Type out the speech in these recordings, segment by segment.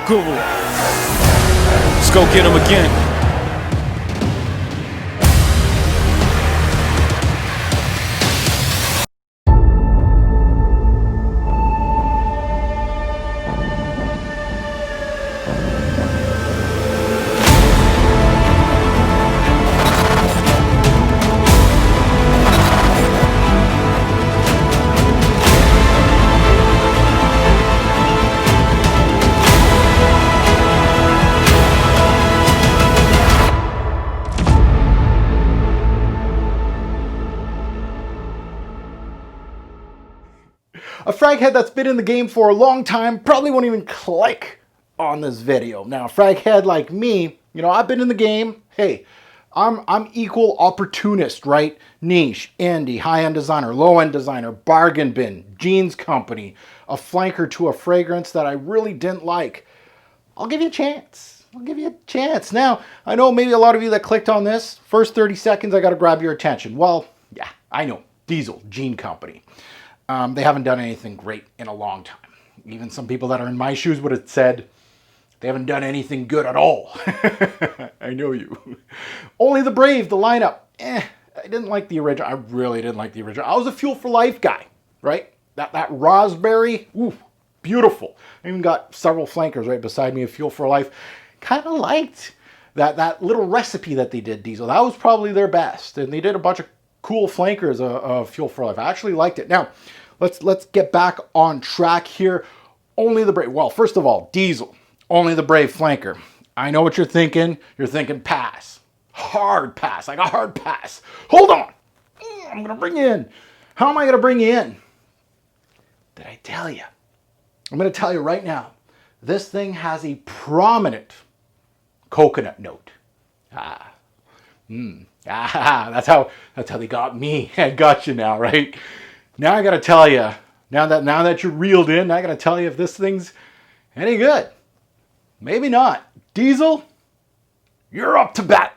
Google. Let's go get him again. A frag head that's been in the game for a long time probably won't even click on this video. Now, a frag head like me, you know, I've been in the game. Hey, I'm equal opportunist, right? Niche, indie, high-end designer, low-end designer, bargain bin, jeans company, a flanker to a fragrance that I really didn't like. I'll give you a chance. I'll give you a chance. Now, I know maybe a lot of you that clicked on this, first 30 seconds, I got to grab your attention. Well, yeah, I know. Diesel, jean company. They haven't done anything great in a long time. Even some people that are in my shoes would have said they haven't done anything good at all. I know you. Only the Brave, the lineup. I didn't like the original. I really didn't like the original. I was a Fuel for Life guy, right? That raspberry, ooh, beautiful. I even got several flankers right beside me of Fuel for Life. Kind of liked that little recipe that they did, Diesel. That was probably their best. And they did a bunch of cool flankers of Fuel for Life. I actually liked it. Now, let's get back on track here. Only the Brave. Well, first of all, Diesel. Only the Brave flanker. I know what you're thinking. You're thinking pass. Hard pass. Like a hard pass. Hold on. I'm going to bring you in. How am I going to bring you in? Did I tell you? I'm going to tell you right now. This thing has a prominent coconut note. That's how they got me. I got you now, right? Now I gotta tell you. Now that you're reeled in, I gotta tell you if this thing's any good. Maybe not. Diesel, you're up to bat.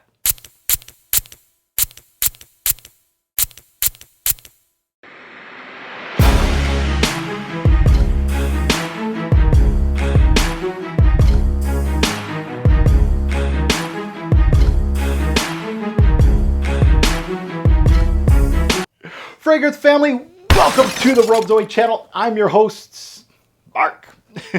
Fragrance family, welcome to the Robe Zoe channel. I'm your host, Mark.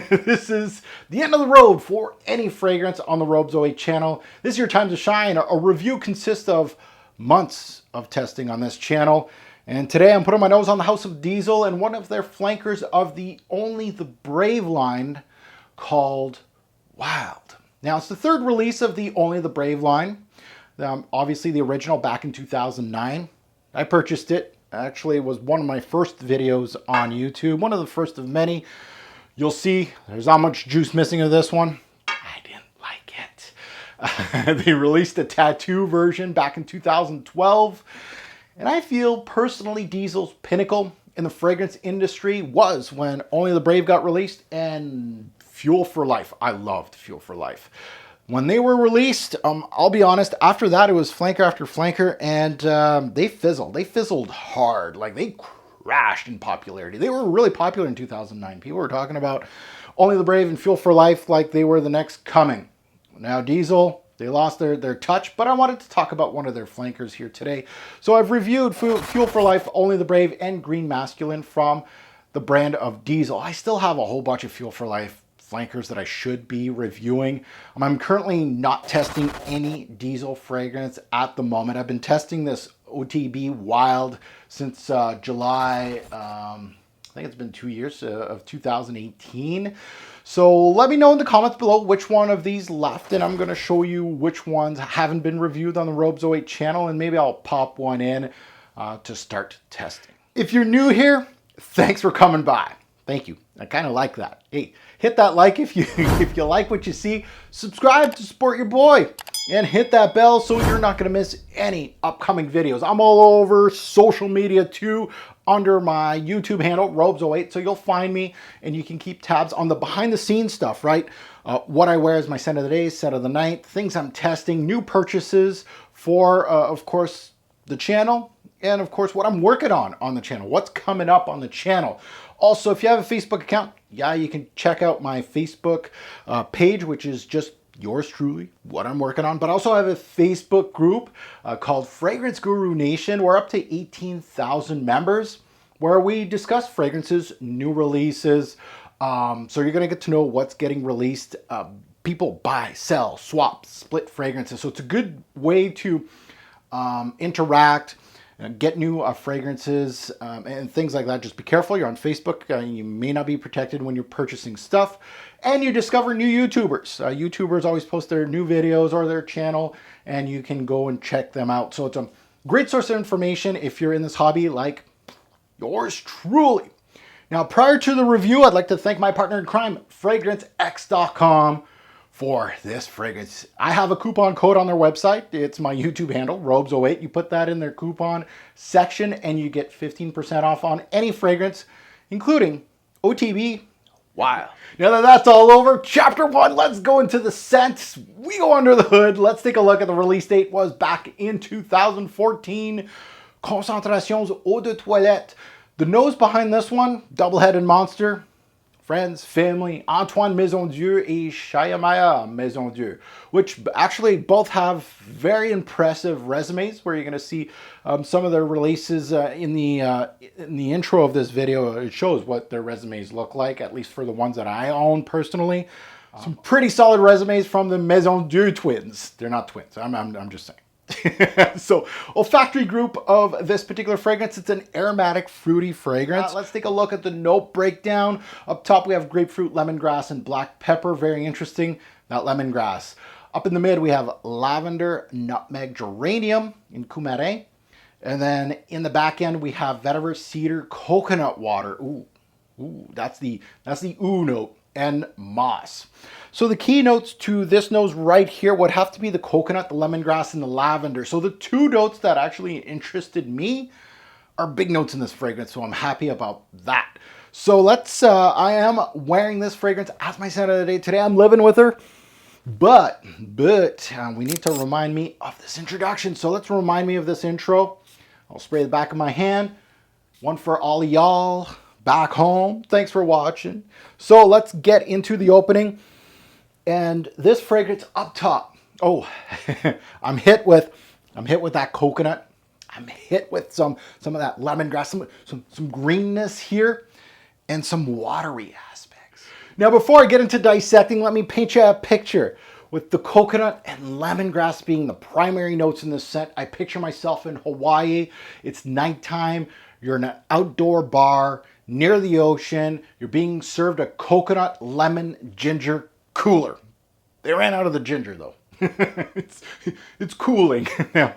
This is the end of the road for any fragrance on the Robe Zoe channel. This is your time to shine. A review consists of months of testing on this channel. And today I'm putting my nose on the House of Diesel and one of their flankers of the Only the Brave line called Wild. Now, it's the third release of the Only the Brave line. Obviously, the original back in 2009. I purchased it. Actually, it was one of my first videos on YouTube. One of the first of many. You'll see there's not much juice missing of this one. I didn't like it. They released a tattoo version back in 2012. And I feel personally Diesel's pinnacle in the fragrance industry was when Only the Brave got released and Fuel for Life. I loved Fuel for Life. When they were released, I'll be honest, after that it was flanker after flanker, and they fizzled. They fizzled hard. Like, they crashed in popularity. They were really popular in 2009. People were talking about Only the Brave and Fuel for Life like they were the next coming. Now, Diesel, they lost their touch, but I wanted to talk about one of their flankers here today. So I've reviewed Fuel for Life, Only the Brave, and Green Masculine from the brand of Diesel. I still have a whole bunch of Fuel for Life flankers that I should be reviewing. I'm currently not testing any Diesel fragrance at the moment. I've been testing this OTB Wild since July, I think it's been 2 years, of 2018. So let me know in the comments below which one of these left, and I'm going to show you which ones haven't been reviewed on the Robe Zoe channel, and maybe I'll pop one in to start testing. If you're new here, thanks for coming by. Thank you. I kind of like that. Hey, hit that like if you like what you see. Subscribe to support your boy. And hit that bell so you're not going to miss any upcoming videos. I'm all over social media too under my YouTube handle, Robes08. So you'll find me and you can keep tabs on the behind the scenes stuff, right? What I wear is my scent of the day, scent of the night, things I'm testing, new purchases for, of course, the channel. And of course, what I'm working on the channel, what's coming up on the channel. Also, if you have a Facebook account, yeah, you can check out my Facebook page, which is just yours truly, what I'm working on. But I also have a Facebook group called Fragrance Guru Nation. We're up to 18,000 members, where we discuss fragrances, new releases. So you're going to get to know what's getting released. People buy, sell, swap, split fragrances. So it's a good way to interact, get new fragrances and things like that. Just be careful. You're on Facebook. You may not be protected when you're purchasing stuff. And you discover new YouTubers. YouTubers always post their new videos or their channel, and you can go and check them out. So it's a great source of information if you're in this hobby like yours truly. Now, prior to the review, I'd like to thank my partner in crime, FragranceX.com, for this fragrance. I have a coupon code on their website. It's my YouTube handle, Robes08. You put that in their coupon section and you get 15% off on any fragrance, including OTB Wild. Now that that's all over, chapter 1, let's go into the scents. We go under the hood. Let's take a look at the release date. Was back in 2014. Concentrations Eau de Toilette. The nose behind this one, double-headed monster. Friends, family, Antoine Maisondieu and Shayamaya Maisondieu, which actually both have very impressive resumes, where you're going to see some of their releases in the intro of this video. It shows what their resumes look like, at least for the ones that I own personally. Some pretty solid resumes from the Maisondieu twins. They're not twins, I'm just saying. So, olfactory group of this particular fragrance, it's an aromatic, fruity fragrance. Let's take a look at the note breakdown. Up top, we have grapefruit, lemongrass, and black pepper. Very interesting, that lemongrass. Up in the mid, we have lavender, nutmeg, geranium in Coumarin. And then in the back end, we have vetiver, cedar, coconut water. Ooh, that's the ooh note, and moss. So the key notes to this nose right here would have to be the coconut, the lemongrass, and the lavender. So the two notes that actually interested me are big notes in this fragrance, so I'm happy about that. So let's, I am wearing this fragrance as my scent of the day today. I'm living with her, but we need to remind me of this introduction. So let's remind me of this intro. I'll spray the back of my hand. One for all of y'all back home. Thanks for watching. So let's get into the opening. And this fragrance up top, oh, I'm hit with that coconut. I'm hit with some of that lemongrass, some greenness here, and some watery aspects. Now, before I get into dissecting, let me paint you a picture. With the coconut and lemongrass being the primary notes in this scent, I picture myself in Hawaii. It's nighttime. You're in an outdoor bar near the ocean. You're being served a coconut, lemon, ginger cooler. They ran out of the ginger though. it's cooling. Now,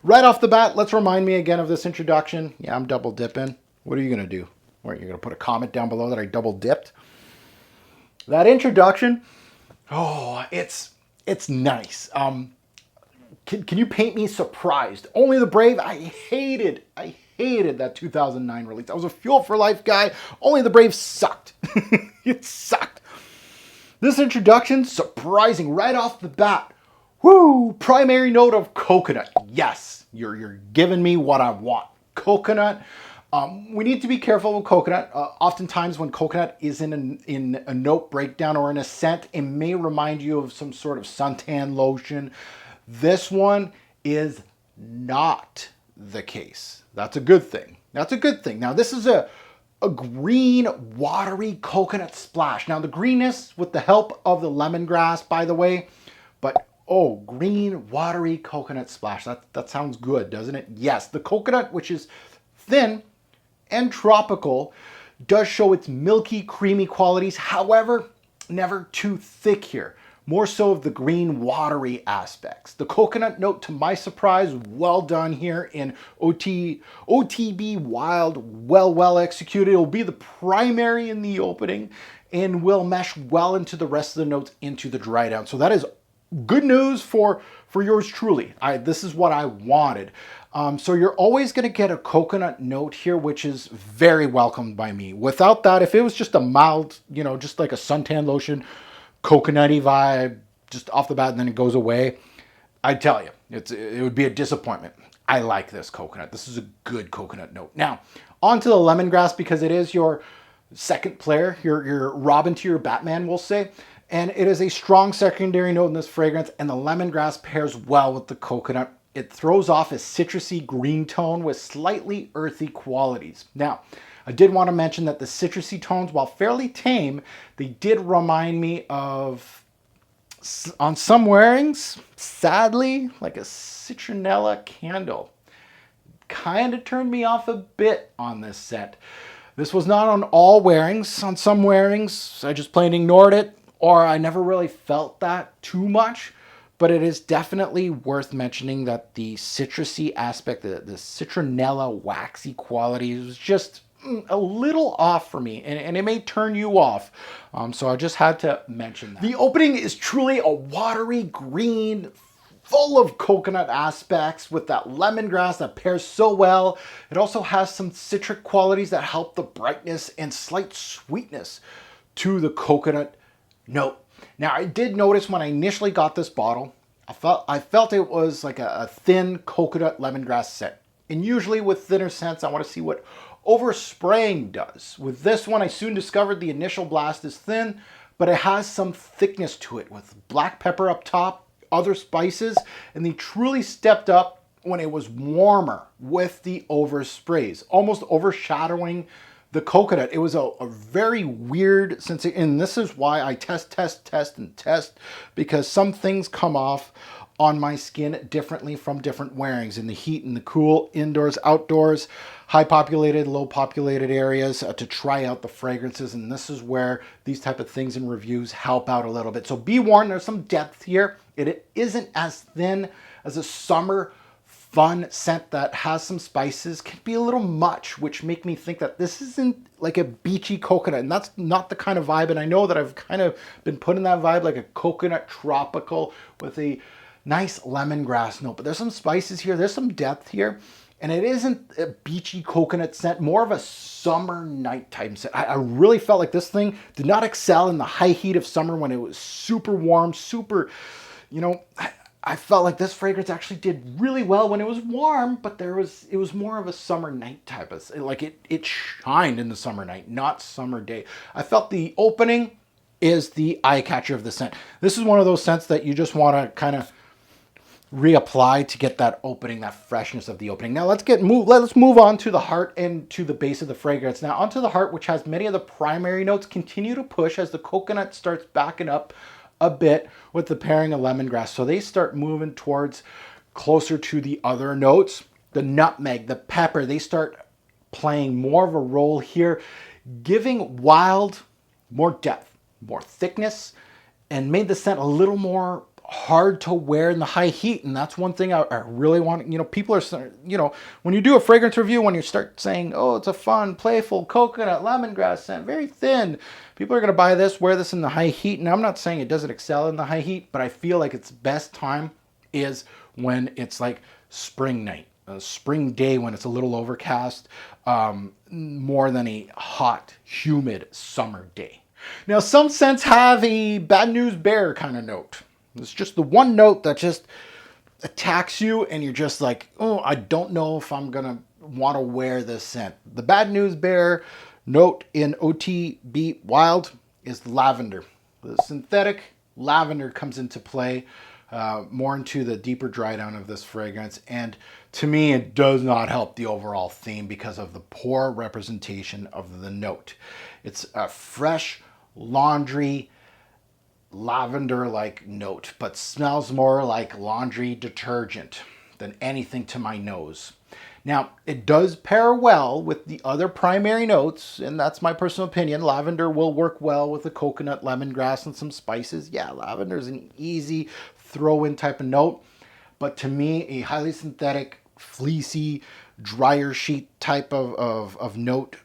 right off the bat, let's remind me again of this introduction. Yeah, I'm double dipping. What are you gonna do? What, you're gonna put a comment down below that I double dipped? That introduction, oh, it's nice. Can you paint me surprised? Only the Brave. I hated that 2009 release. I was a Fuel for Life guy. Only the Brave sucked. It sucked. This introduction, surprising right off the bat. Woo! Primary note of coconut. Yes, you're giving me what I want. Coconut. We need to be careful with coconut. Oftentimes when coconut is in a note breakdown or in a scent, it may remind you of some sort of suntan lotion. This one is not the case. That's a good thing. That's a good thing. Now, this is a green, watery coconut splash. Now, the greenness with the help of the lemongrass, by the way, but oh, green, watery coconut splash. That sounds good, doesn't it? Yes, the coconut, which is thin and tropical, does show its milky, creamy qualities. However, never too thick here. More so of the green, watery aspects. The coconut note, to my surprise, well done here in OTB Wild, well executed. It'll be the primary in the opening and will mesh well into the rest of the notes into the dry down. So that is good news for yours truly. This is what I wanted. So you're always going to get a coconut note here, which is very welcomed by me. Without that, if it was just a mild, just like a suntan lotion, coconutty vibe, just off the bat, and then it goes away, I tell you, it would be a disappointment. I like this coconut. This is a good coconut note. Now, on to the lemongrass, because it is your second player, your Robin to your Batman, we'll say. And it is a strong secondary note in this fragrance, and the lemongrass pairs well with the coconut. It throws off a citrusy green tone with slightly earthy qualities. Now, I did want to mention that the citrusy tones, while fairly tame, they did remind me of, on some wearings, sadly, like a citronella candle. Kind of turned me off a bit on this scent. This was not on all wearings. On some wearings, I just plain ignored it, or I never really felt that too much. But it is definitely worth mentioning that the citrusy aspect, the citronella waxy quality was just a little off for me, and it may turn you off. So I just had to mention that. The opening is truly a watery green, full of coconut aspects with that lemongrass that pairs so well. It also has some citric qualities that help the brightness and slight sweetness to the coconut note. Now, I did notice when I initially got this bottle, I felt it was like a thin coconut lemongrass scent. And usually with thinner scents, I want to see what overspraying does. With this one, I soon discovered the initial blast is thin, but it has some thickness to it with black pepper up top, other spices, and they truly stepped up when it was warmer with the oversprays, almost overshadowing the coconut. It was a very weird sensation, and this is why I test, because some things come off on my skin differently from different wearings, in the heat and the cool, indoors, outdoors, high populated, low populated areas, to try out the fragrances. And this is where these type of things in reviews help out a little bit. So be warned, there's some depth here. It isn't as thin as a summer fun scent that has some spices. Can be a little much, which make me think that this isn't like a beachy coconut, and that's not the kind of vibe. And I know that I've kind of been putting that vibe, like a coconut tropical with a nice lemongrass note, but there's some spices here, there's some depth here, and it isn't a beachy coconut scent, more of a summer nighttime scent. I really felt like this thing did not excel in the high heat of summer when it was super warm, super, I felt like this fragrance actually did really well when it was warm, but it was more of a summer night type of, like it shined in the summer night, not summer day. I felt the opening is the eye catcher of the scent. This is one of those scents that you just want to kind of reapply to get that opening, that freshness of the opening. Now let's move on to the heart and to the base of the fragrance. Now onto the heart, which has many of the primary notes continue to push as the coconut starts backing up a bit with the pairing of lemongrass. So they start moving towards closer to the other notes. The nutmeg, the pepper, they start playing more of a role here, giving wild more depth, more thickness, and made the scent a little more hard to wear in the high heat. And that's one thing I really want, people are, when you do a fragrance review, when you start saying, oh, it's a fun, playful coconut lemongrass scent, very thin, people are going to buy this, wear this in the high heat. And I'm not saying it doesn't excel in the high heat, but I feel like its best time is when it's like spring night, a spring day when it's a little overcast, more than a hot, humid summer day. Now, some scents have a bad news bear kind of note. It's just the one note that just attacks you and you're just like, oh, I don't know if I'm going to want to wear this scent. The bad news bear note in OTB Wild is lavender. The synthetic lavender comes into play, more into the deeper dry down of this fragrance. And to me, it does not help the overall theme because of the poor representation of the note. It's a fresh laundry lavender-like note, but smells more like laundry detergent than anything to my nose. Now, it does pair well with the other primary notes, and that's my personal opinion. Lavender will work well with the coconut, lemongrass, and some spices. Yeah, lavender is an easy throw-in type of note, but to me, a highly synthetic, fleecy, dryer sheet type of note,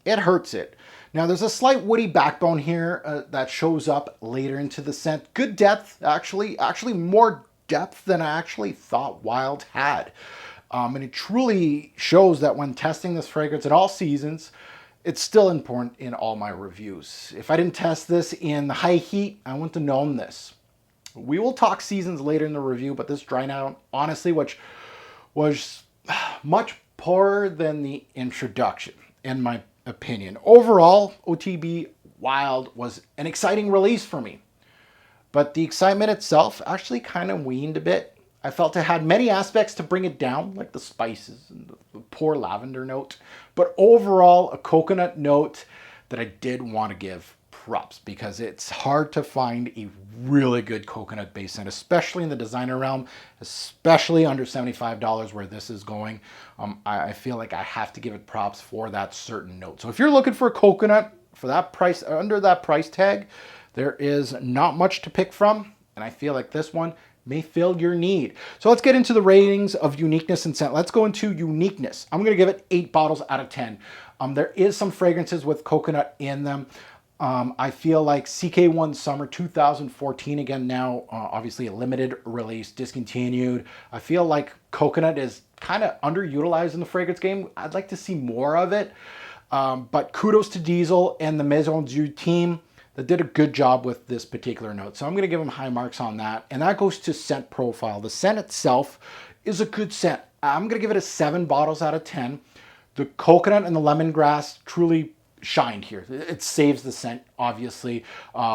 it hurts it. Now, there's a slight woody backbone here that shows up later into the scent. Good depth, actually more depth than I actually thought Wild had. And it truly shows that when testing this fragrance at all seasons, it's still important in all my reviews. If I didn't test this in the high heat, I wouldn't have known this. We will talk seasons later in the review, but this dry down, honestly, which was much poorer than the introduction. In my opinion. Overall, OTB Wild was an exciting release for me, but the excitement itself actually kind of weaned a bit. I felt it had many aspects to bring it down, like the spices and the poor lavender note, but overall a coconut note that I did want to give props, because it's hard to find a really good coconut base scent, especially in the designer realm, especially under $75 where this is going. I feel like I have to give it props for that certain note. So if you're looking for a coconut for that price, under that price tag, there is not much to pick from, and I feel like this one may fill your need. So let's get into the ratings of uniqueness and scent. Let's go into uniqueness. I'm going to give it 8 bottles out of 10. There is some fragrances with coconut in them. I feel like CK1 Summer 2014, again now obviously a limited release, discontinued. I feel like coconut is kind of underutilized in the fragrance game. I'd like to see more of it. But kudos to Diesel and the Maison Dieu team that did a good job with this particular note. So I'm going to give them high marks on that. And that goes to scent profile. The scent itself is a good scent. I'm going to give it a 7 bottles out of 10. The coconut and the lemongrass truly shined here. It saves the scent, obviously.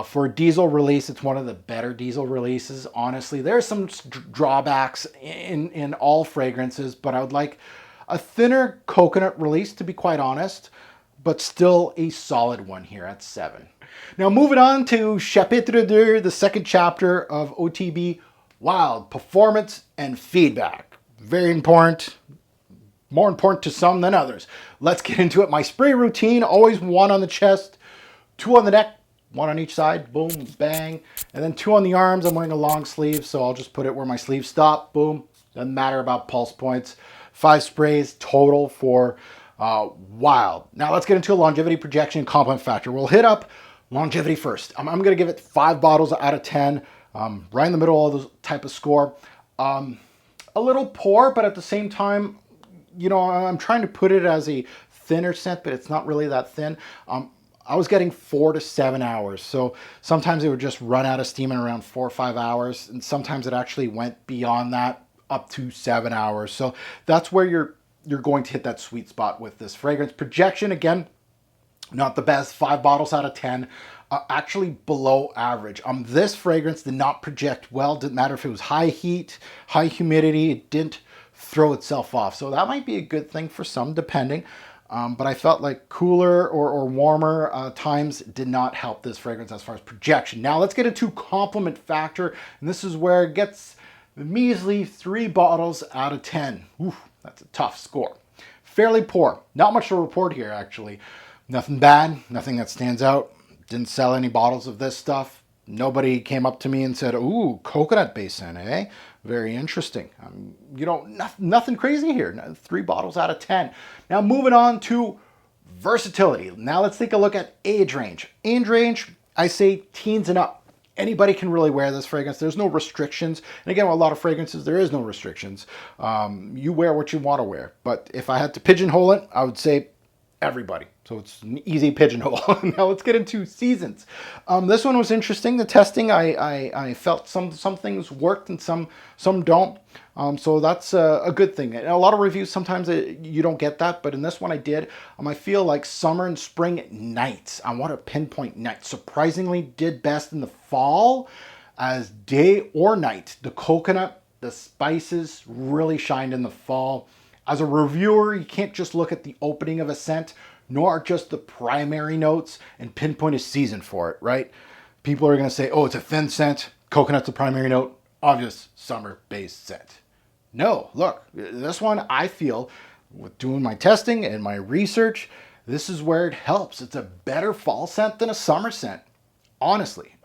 For a Diesel release, it's one of the better Diesel releases, honestly. There's some drawbacks in all fragrances, but I would like a thinner coconut release, to be quite honest, but still a solid one here at 7. Now moving on to Chapitre 2, the second chapter of OTB Wild, Performance and Feedback. Very important. More important to some than others. Let's get into it. My spray routine, always 1 on the chest, 2 on the neck, 1 on each side, boom, bang. And then 2 on the arms. I'm wearing a long sleeve, so I'll just put it where my sleeves stop, boom. Doesn't matter about pulse points. 5 sprays total for Wild. Now let's get into longevity, projection, and compliment factor. We'll hit up longevity first. I'm going to give it 5 bottles out of 10. Right in the middle of the type of score. A little poor, but at the same time, you know, I'm trying to put it as a thinner scent, but it's not really that thin. I was getting 4 to 7 hours. So sometimes it would just run out of steam in around 4 or 5 hours. And sometimes it actually went beyond that, up to 7 hours. So that's where you're going to hit that sweet spot with this fragrance. Projection, again, not the best. 5 bottles out of 10. Actually below average. This fragrance did not project well. Didn't matter if it was high heat, high humidity. It didn't throw itself off. So that might be a good thing for some, depending. But I felt like cooler or warmer times did not help this fragrance as far as projection. Now let's get into compliment factor. And this is where it gets the measly 3 bottles out of 10. Oof, that's a tough score. Fairly poor. Not much to report here, actually. Nothing bad, nothing that stands out. Didn't sell any bottles of this stuff. Nobody came up to me and said, ooh, coconut-based scent, eh? Very interesting. You know, nothing crazy here. 3 bottles out of 10. Now moving on to versatility. Now let's take a look at age range. Age range, I say teens and up. Anybody can really wear this fragrance. There's no restrictions. And again, with a lot of fragrances, there is no restrictions. You wear what you want to wear. But if I had to pigeonhole it, I would say everybody. So it's an easy pigeonhole. Now let's get into seasons. This one was interesting. The testing, I felt some things worked and some don't. So that's a good thing. And a lot of reviews, sometimes you don't get that, but in this one I did. I feel like summer and spring nights. I want to pinpoint nights. Surprisingly did best in the fall as day or night. The coconut, the spices really shined in the fall. As a reviewer, you can't just look at the opening of a scent, nor just the primary notes and pinpoint a season for it, right? People are going to say, oh, it's a thin scent, coconut's the primary note, obvious summer-based scent. No, look, this one I feel, with doing my testing and my research, this is where it helps. It's a better fall scent than a summer scent, honestly.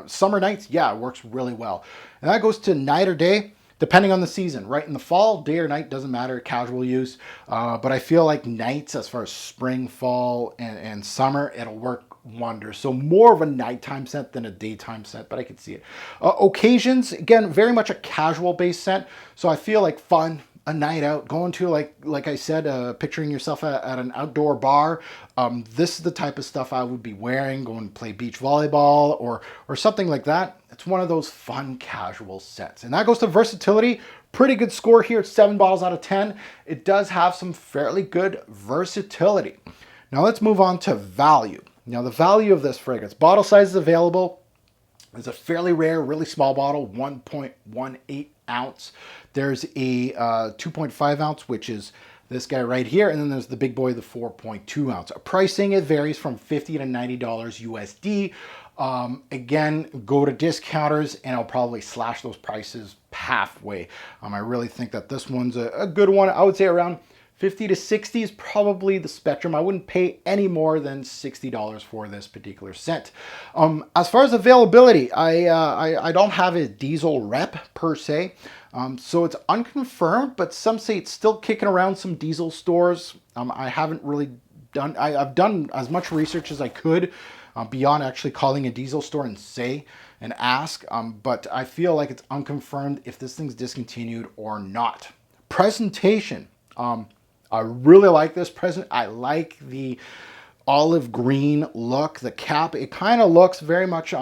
Summer nights, yeah, it works really well. And that goes to night or day, depending on the season, right? In the fall, day or night, doesn't matter, casual use. But I feel like nights, as far as spring, fall, and summer, it'll work wonders. So more of a nighttime scent than a daytime scent, but I can see it. Occasions, again, very much a casual-based scent. So I feel like fun, a night out, going to, like I said, picturing yourself at an outdoor bar. This is the type of stuff I would be wearing, going to play beach volleyball or something like that. It's one of those fun, casual scents. And that goes to versatility. Pretty good score here. It's 7 bottles out of 10. It does have some fairly good versatility. Now let's move on to value. Now the value of this fragrance. Bottle size is available. It's a fairly rare, really small bottle, 1.18 ounce. There's a 2.5 ounce, which is this guy right here. And then there's the big boy, the 4.2 ounce. Pricing, it varies from $50 to $90 USD. Again, go to discounters and I'll probably slash those prices halfway. I really think that this one's a good one. I would say around 50 to 60 is probably the spectrum. I wouldn't pay any more than $60 for this particular scent. As far as availability, I don't have a diesel rep per se. So it's unconfirmed, but some say it's still kicking around some diesel stores. I haven't really done, I've done as much research as I could beyond actually calling a diesel store and ask, but I feel like it's unconfirmed if this thing's discontinued or not. Presentation. I really like this present. I like the olive green look, the cap. It kind of looks very much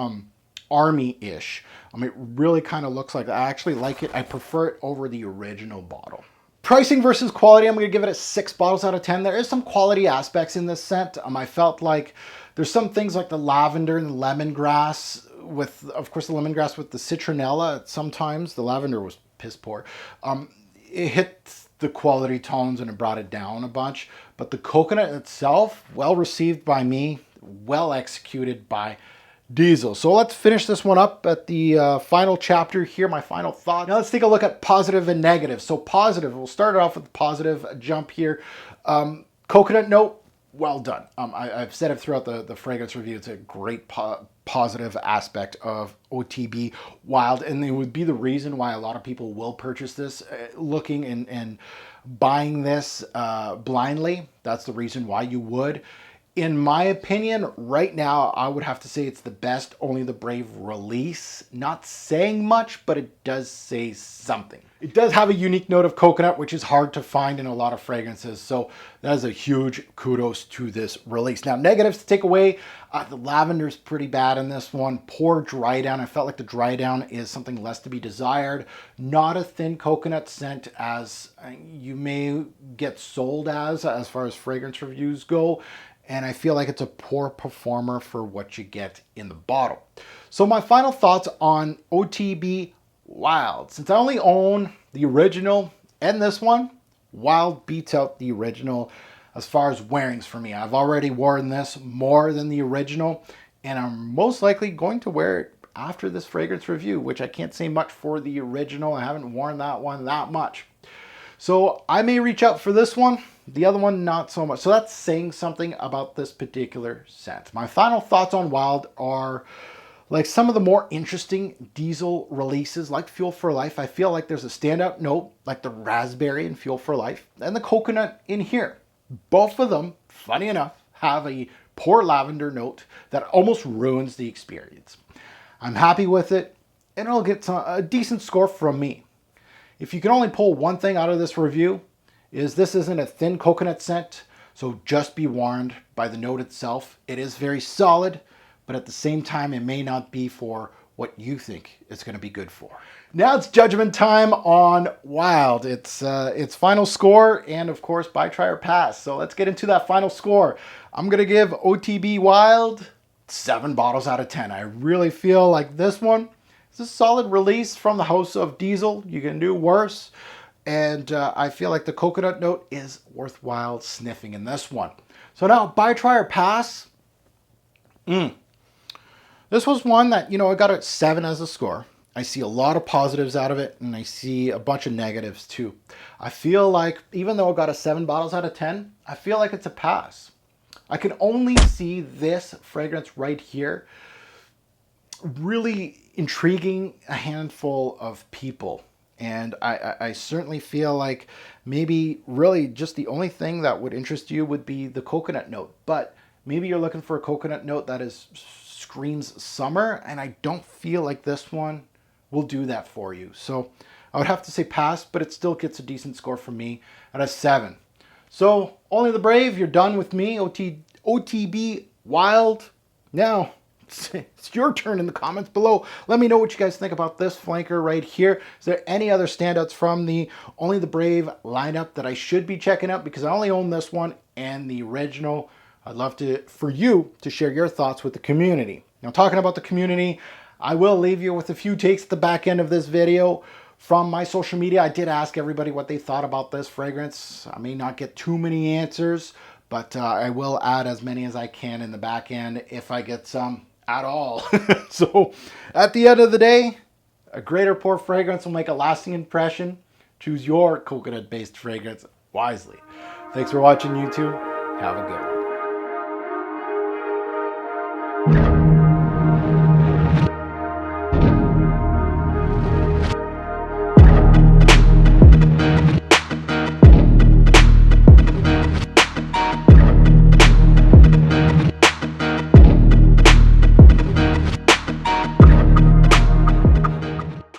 army-ish. It really kind of looks like that. I actually like it. I prefer it over the original bottle. Pricing versus quality, I'm going to give it a 6 bottles out of 10. There is some quality aspects in this scent. I felt like there's some things like the lavender and the lemongrass with, of course, the lemongrass with the citronella. Sometimes the lavender was piss poor. It hit the quality tones and it brought it down a bunch. But the coconut itself, well received by me, well executed by Diesel. So let's finish this one up at the final chapter here, my final thought. Now let's take a look at positive and negative. So positive, we'll start it off with the positive jump here. Coconut note, well done. I've said it throughout the fragrance review. It's a great positive aspect of OTB Wild, and it would be the reason why a lot of people will purchase this, looking and buying this blindly. That's the reason why you would. In my opinion, right now, I would have to say it's the best Only the Brave release. Not saying much, but it does say something. It does have a unique note of coconut, which is hard to find in a lot of fragrances. So that is a huge kudos to this release. Now, negatives to take away. The lavender's pretty bad in this one. Poor dry down. I felt like the dry down is something less to be desired. Not a thin coconut scent as you may get sold as far as fragrance reviews go. And I feel like it's a poor performer for what you get in the bottle. So my final thoughts on OTB Wild. Since I only own the original and this one, Wild beats out the original as far as wearings for me. I've already worn this more than the original, and I'm most likely going to wear it after this fragrance review, which I can't say much for the original. I haven't worn that one that much. So I may reach out for this one. The other one, not so much. So that's saying something about this particular scent. My final thoughts on Wild are like some of the more interesting diesel releases like Fuel for Life. I feel like there's a standout note like the raspberry in Fuel for Life and the coconut in here. Both of them, funny enough, have a poor lavender note that almost ruins the experience. I'm happy with it, and it'll get a decent score from me. If you can only pull one thing out of this review, is this isn't a thin coconut scent, so just be warned by the note itself. It is very solid, but at the same time, it may not be for what you think it's going to be good for. Now it's judgment time on Wild. It's final score, and of course, buy, try, or pass. So let's get into that final score. I'm going to give OTB Wild 7 bottles out of 10. I really feel like this one is a solid release from the house of Diesel. You can do worse. And I feel like the coconut note is worthwhile sniffing in this one. So now, buy, try, or pass. This was one that, I got a 7 as a score. I see a lot of positives out of it, and I see a bunch of negatives too. I feel like, even though I got a 7 bottles out of 10, I feel like it's a pass. I can only see this fragrance right here really intriguing a handful of people. And I certainly feel like maybe really just the only thing that would interest you would be the coconut note. But maybe you're looking for a coconut note that screams summer, and I don't feel like this one will do that for you. So I would have to say pass, but it still gets a decent score from me at a 7. So Only the Brave, you're done with me. OTB Wild. Now, it's your turn in the comments below. Let me know what you guys think about this flanker right here. Is there any other standouts from the Only the Brave lineup that I should be checking out? Because I only own this one and the original. I'd love for you to share your thoughts with the community. Now, talking about the community, I will leave you with a few takes at the back end of this video from my social media. I did ask everybody what they thought about this fragrance. I may not get too many answers, but I will add as many as I can in the back end if I get some at all. So at the end of the day, a great or poor fragrance will make a lasting impression. Choose your coconut-based fragrance wisely. Thanks for watching, YouTube. Have a good one.